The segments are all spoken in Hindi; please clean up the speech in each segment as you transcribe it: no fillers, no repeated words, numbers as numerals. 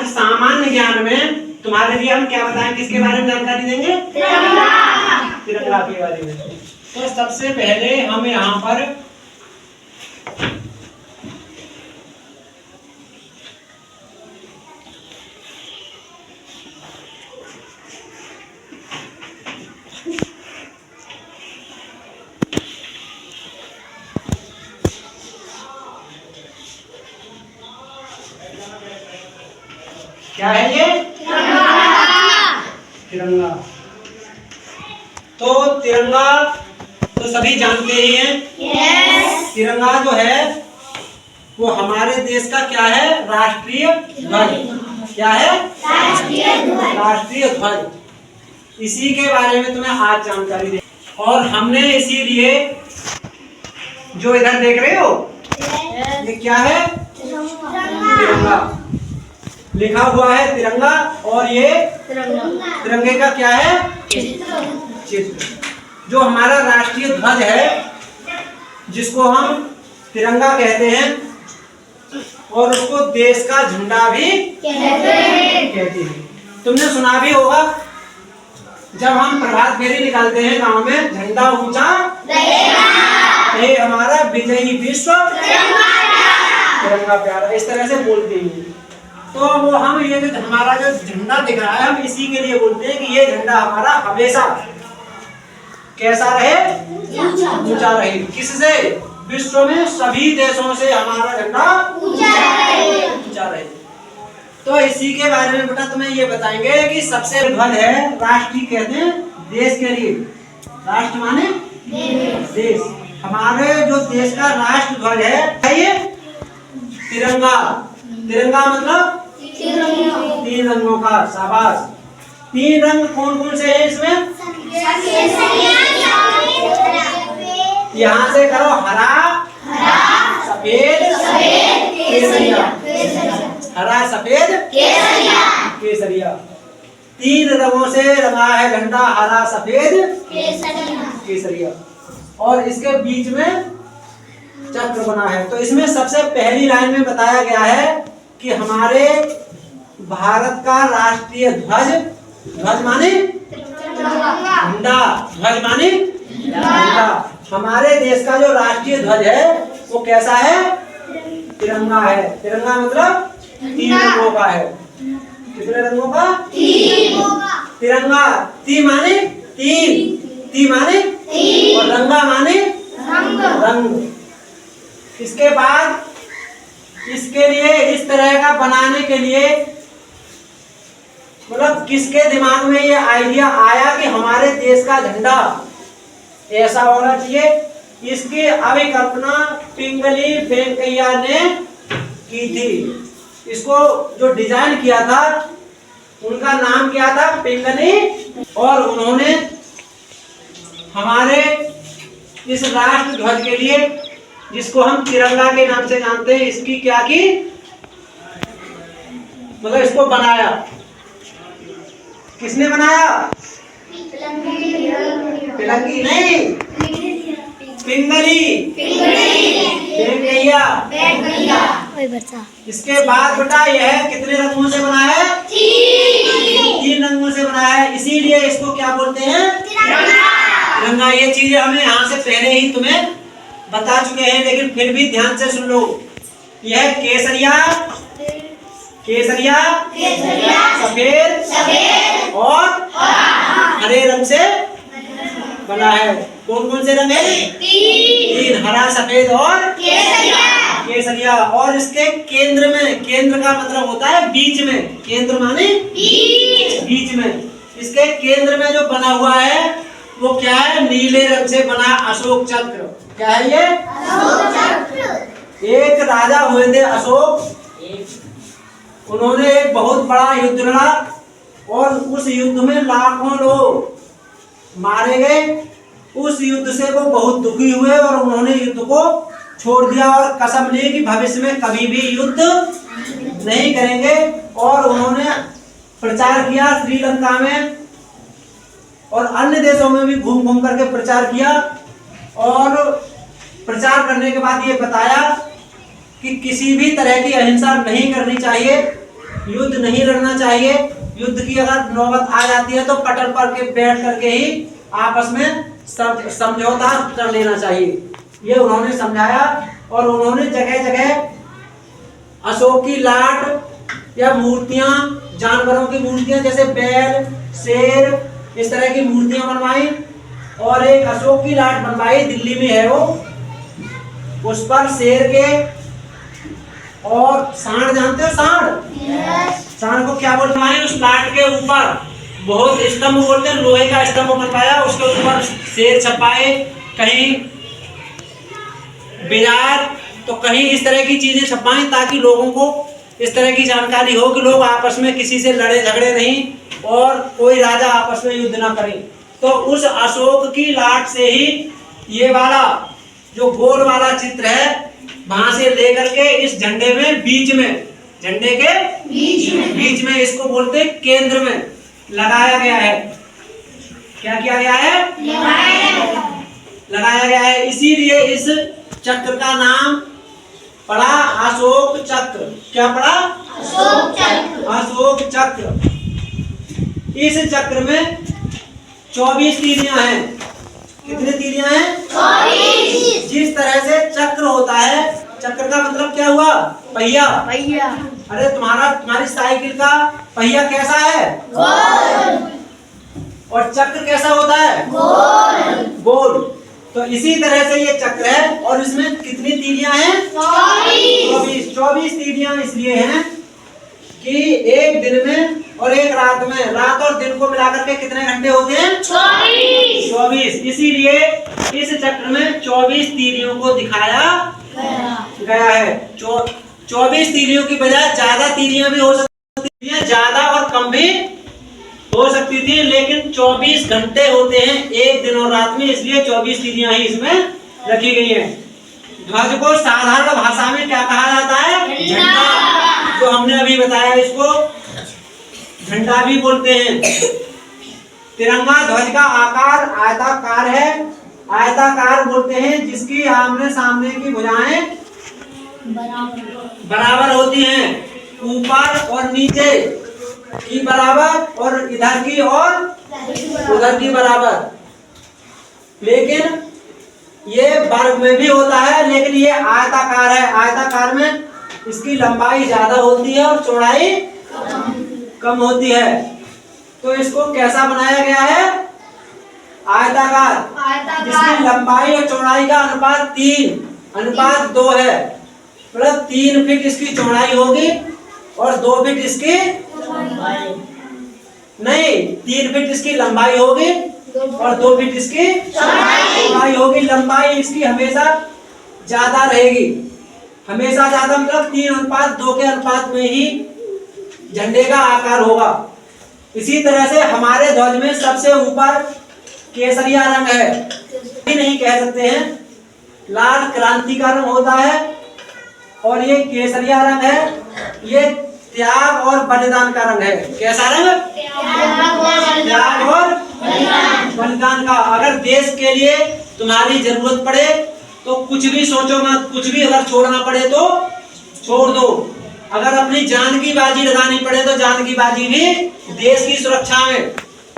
सामान्य ज्ञान में तुम्हारे लिए हम क्या बताएं, किसके बारे में जानकारी देंगे? तिरंगा के बारे में। तो सबसे पहले हम यहाँ पर क्या है ये? तिरंगा। तो तिरंगा तो सभी जानते ही हैं। तिरंगा जो है वो हमारे देश का क्या है? राष्ट्रीय ध्वज। क्या है? राष्ट्रीय ध्वज। इसी के बारे में तुम्हें आज जानकारी दे, और हमने इसीलिए जो इधर देख रहे हो ये क्या है? तिरंगा। लिखा हुआ है तिरंगा, और ये तिरंगे का क्या है? चित्र। जो हमारा राष्ट्रीय ध्वज है, जिसको हम तिरंगा कहते हैं, और उसको देश का झंडा भी कहते हैं। तुमने सुना भी होगा, जब हम प्रभात फेरी निकालते हैं गांव में, झंडा ऊंचा ये हमारा विजयी विश्व तिरंगा प्यारा, इस तरह से बोलते हैं। तो वो हम ये जो हमारा जो झंडा दिख रहा है, हम इसी के लिए बोलते हैं कि ये झंडा हमारा हमेशा कैसा रहे? ऊंचा रहे। किससे? विश्व में सभी देशों से हमारा झंडा ऊंचा रहे। तो इसी के बारे में बेटा तुम्हें ये बताएंगे कि सबसे ध्वज है, राष्ट्रीय कहते हैं देश के लिए। राष्ट्र माने देश। हमारे जो देश का राष्ट्र ध्वज है ये तिरंगा। तिरंगा मतलब 3 रंगों का। शाबाश। 3 रंग कौन कौन से हैं इसमें? यहाँ से करो, हरा, सफेद, केसरिया। हरा, सफेद, केसरिया। 3 रंगों से रंगा है झंडा, हरा, सफेद, केसरिया। और इसके बीच में चक्र बना है। तो इसमें सबसे पहली लाइन में बताया गया है कि हमारे भारत का राष्ट्रीय ध्वज, ध्वज माने झंडा, ध्वज माने झंडा। हमारे देश का जो राष्ट्रीय ध्वज है वो कैसा है? तिरंगा है। तिरंगा मतलब 3 रंगों का है। कितने रंगों का? 3। तिरंगा, ती माने 3, ती माने और रंगा माने रंग। इसके बाद इसके लिए इस तरह का बनाने के लिए मतलब किसके दिमाग में ये आइडिया आया कि हमारे देश का झंडा ऐसा होना चाहिए? इसकी अभिकल्पना पिंगली वेंकैया ने की थी। इसको जो डिजाइन किया था उनका नाम क्या था? पिंगली। और उन्होंने हमारे इस राष्ट्र ध्वज के लिए, जिसको हम तिरंगा के नाम से जानते हैं, इसकी क्या की? मतलब इसको बनाया। किसने बनाया? पिलंगी नहीं, पिंगली वेंकैया। इसके बाद बेटा यह कितने रंगों से बना है? 3 रंगों से बना है। इसीलिए इसको क्या बोलते हैं? तिरंगा। ये चीजें हमें यहाँ से पहले ही तुम्हें बता चुके हैं, लेकिन फिर भी ध्यान से सुन लो। यह केसरिया, केसरिया, सफेद और हरे रंग से बना है। कौन कौन से रंग है? 3, हरा, सफेद और केसरिया। और इसके केंद्र में, केंद्र का मतलब होता है बीच में, केंद्र माने बीच में। इसके केंद्र में जो बना हुआ है वो क्या है? नीले रंग से बना अशोक चक्र। क्या है ये? अशोक चक्र। एक राजा हुए थे अशोक, उन्होंने एक बहुत बड़ा युद्ध लड़ा और उस युद्ध में लाखों लोग मारे गए। उस युद्ध से वो बहुत दुखी हुए और उन्होंने युद्ध को छोड़ दिया और कसम ली कि भविष्य में कभी भी युद्ध नहीं करेंगे। और उन्होंने प्रचार किया श्रीलंका में और अन्य देशों में भी घूम घूम करके प्रचार किया। और प्रचार करने के बाद ये बताया कि किसी भी तरह की अहिंसा नहीं करनी चाहिए युद्ध नहीं लड़ना चाहिए। युद्ध की अगर नौबत आ जाती है तो पटल पर के बैठ करके ही आपस में समझौता कर लेना चाहिए। ये उन्होंने समझाया। और उन्होंने जगह जगह अशोक की लाट या मूर्तियां, जानवरों की मूर्तियां जैसे बैल, शेर, इस तरह की मूर्तियां बनवाई। और एक अशोक की लाट बनवाई, दिल्ली में है वो, उस पर शेर के और सांड, जानते हो सांड? सांड को क्या बोलते हैं? उस लाट के ऊपर बहुत स्तंभ बोलते हैं, लोहे का स्तंभ बनवाया, उसके ऊपर शेर छपाए, कहीं बिलार, तो कहीं इस तरह की चीजें छपाएं ताकि लोगों को इस तरह की जानकारी हो कि लोग आपस में किसी से लड़े झगड़े नहीं और कोई राजा आपस में युद्ध ना करे। तो उस अशोक की लाट से ही ये वाला जो गोल वाला चित्र है, वहां से लेकर के इस झंडे में बीच में, झंडे के बीच में इसको बोलते हैं केंद्र में लगाया गया है। क्या किया गया है? लगाया गया है। इसीलिए इस चक्र का नाम पड़ा अशोक चक्र। क्या पड़ा? अशोक चक्र। अशोक चक्र। इस चक्र में 24 तीलियां हैं। कितनी तीलियां हैं? 24। जिस तरह से चक्र होता है, चक्र का मतलब क्या हुआ? पहिया। अरे तुम्हारी साइकिल का पहिया कैसा है? गोल। और चक्र कैसा होता है? गोल। तो इसी तरह से ये चक्र है। और इसमें कितनी तीलियां हैं? 24 तीलियां इसलिए हैं कि एक दिन में और एक रात में, रात और दिन को मिलाकर के कितने घंटे होते हैं? 24। इसीलिए इस चक्र में 24 तीलियों को दिखाया गया है। 24 तीलियों की बजाय ज्यादा तीलियां भी हो सकती हैं, ज्यादा और कम भी हो सकती थी, लेकिन 24 घंटे होते हैं एक दिन और रात में, इसलिए 24 तीलियां ही इसमें रखी गई हैं। ध्वज को साधारण भाषा में क्या कहा जाता है? झंडा। जो हमने अभी बताया, इसको झंडा भी बोलते हैं। तिरंगा ध्वज का आकार आयताकार है। आयताकार बोलते हैं जिसकी आमने सामने की भुजाएं बराबर होती हैं, ऊपर और नीचे की बराबर और इधर की और उधर की बराबर। लेकिन ये वर्ग में भी होता है, लेकिन ये आयताकार है। आयताकार में इसकी लंबाई ज्यादा होती है और चौड़ाई कम होती है। तो इसको कैसा बनाया गया है? आयताकार। जिसकी लंबाई और चौड़ाई का अनुपात 3:2 है। मतलब 3 फीट इसकी चौड़ाई होगी और 2 फीट इसकी नहीं, 3 फीट इसकी लंबाई होगी और 2 फीट इसकी चौड़ाई होगी। लंबाई इसकी हमेशा ज्यादा रहेगी, हमेशा ज्यादा, मतलब 3:2 के अनुपात में ही झंडे का आकार होगा। इसी तरह से हमारे ध्वज में सबसे ऊपर केसरिया रंग है, नहीं कह सकते हैं, लाल क्रांति का रंग होता है। और ये केसरिया रंग है, ये त्याग और बलिदान का रंग है। कैसा रंग? त्याग और बलिदान का। अगर देश के लिए तुम्हारी जरूरत पड़े तो कुछ भी सोचो मत, कुछ भी अगर छोड़ना पड़े तो छोड़ दो। अगर अपनी जान की बाजी लगानी पड़े तो जान की बाजी भी देश की सुरक्षा में,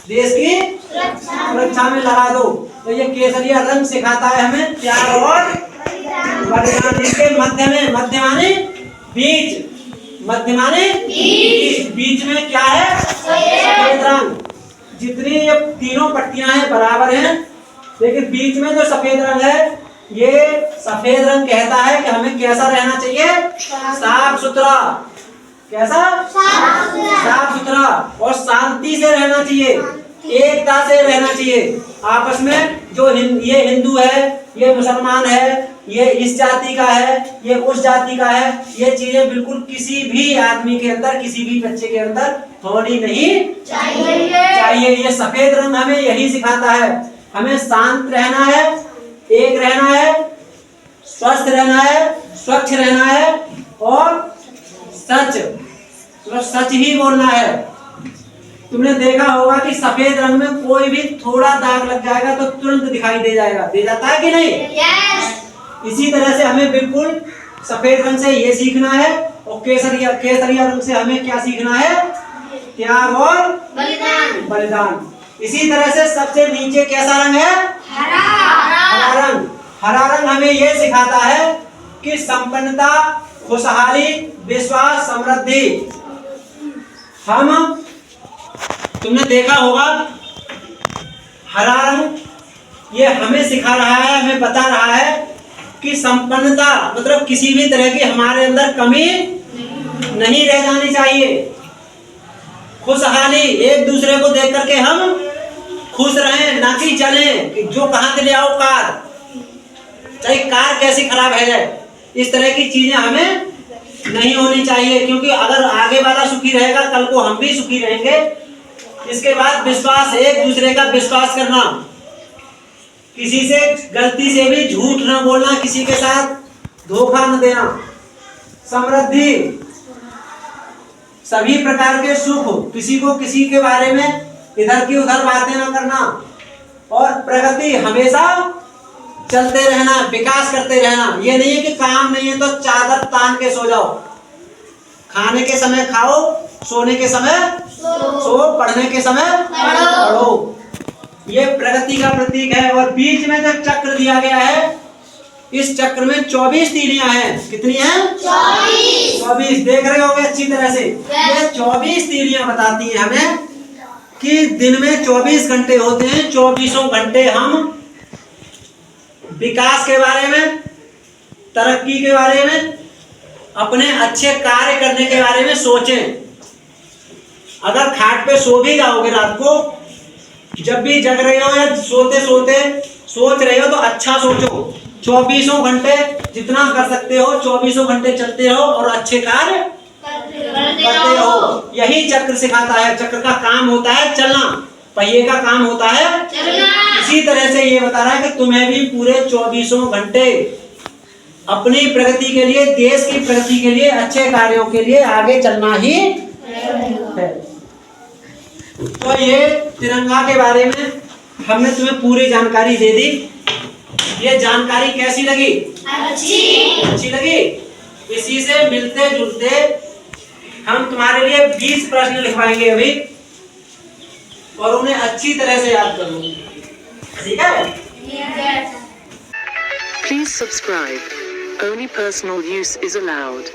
देश की सुरक्षा में लगा दो। तो ये केसरिया रंग सिखाता है हमें त्याग और बलिदान। इसके मध्य में, मध्य माने बीच, मध्य माने बीच में क्या है? सफेद रंग। जितनी ये तीनों पट्टियां हैं बराबर हैं, लेकिन बीच में जो सफेद रंग है, ये सफेद रंग कहता है कि हमें कैसा रहना चाहिए? साफ सुथरा। कैसा? साफ सुथरा और शांति से रहना चाहिए, एकता से रहना चाहिए आपस में। जो ये हिंदू है, ये मुसलमान है, ये इस जाति का है, ये उस जाति का है, ये चीजें बिल्कुल किसी भी आदमी के अंदर, किसी भी बच्चे के अंदर होनी नहीं चाहिए। ये सफेद रंग हमें यही सिखाता है। हमें शांत रहना है, एक रहना है, स्वस्थ रहना है, स्वच्छ रहना है और सच ही बोलना है। तुमने देखा होगा कि सफेद रंग में कोई भी थोड़ा दाग लग जाएगा तो तुरंत दिखाई दे जाता है कि नहीं? इसी तरह से हमें बिल्कुल सफेद रंग से ये सीखना है और केसरिया रंग से हमें क्या सीखना है? त्याग और बलिदान। इसी तरह से सबसे नीचे कैसा रंग है? हरा रंग। हरा रंग हमें यह सिखाता है कि संपन्नता, खुशहाली, विश्वास, समृद्धि। तुमने देखा होगा हरा रंग ये हमें सिखा रहा है, हमें बता रहा है कि संपन्नता मतलब किसी भी तरह की हमारे अंदर कमी नहीं रह जानी चाहिए। खुशहाली, एक दूसरे को देख करके हम खुश रहें, ना कि जलें कि जो कहां से ले आओ कार, चाहे कार कैसी खराब है जाए, इस तरह की चीजें हमें नहीं होनी चाहिए। क्योंकि अगर आगे वाला सुखी रहेगा, कल को हम भी सुखी रहेंगे। इसके बाद विश्वास, एक दूसरे का विश्वास करना, किसी से गलती से भी झूठ न बोलना, किसी के साथ धोखा न देना। समृद्धि, सभी प्रकार के सुख, किसी को किसी के बारे में इधर की उधर बातें न करना। और प्रगति, हमेशा चलते रहना, विकास करते रहना। ये नहीं है कि काम नहीं है तो चादर तान के सो जाओ। खाने के समय खाओ, सोने के समय सो, पढ़ने के समय पढ़ो। ये प्रगति का प्रतीक है। और बीच में जो चक्र दिया गया है, इस चक्र में 24 तीलियां हैं। कितनी हैं? 24। देख रहे होंगे अच्छी तरह से। ये 24 तीलियां बताती है हमें कि दिन में 24 घंटे होते हैं। 24 घंटे हम विकास के बारे में, तरक्की के बारे में, अपने अच्छे कार्य करने के बारे में सोचें। अगर खाट पे सो भी जाओगे रात को, जब भी जग रहे हो या सोते सोते सोच रहे हो तो अच्छा सोचो। 24 घंटे जितना कर सकते हो 24 घंटे चलते रहो और अच्छे कार्य करते रहो। यही चक्र सिखाता है। चक्र का काम होता है चलना, पहिए का काम होता है चलना। इसी तरह से ये बता रहा है कि तुम्हें भी पूरे 24 घंटे अपनी प्रगति के लिए, देश की प्रगति के लिए, अच्छे कार्यों के लिए आगे चलना ही है। तो ये तिरंगा के बारे में हमने तुम्हें पूरी जानकारी दे दी। ये जानकारी कैसी लगी? अच्छी लगी। इसी से मिलते जुलते हम तुम्हारे लिए 20 प्रश्न लिखवाएंगे अभी, और उन्हें अच्छी तरह से याद कर लो। ठीक है? Please subscribe. Only personal use is allowed.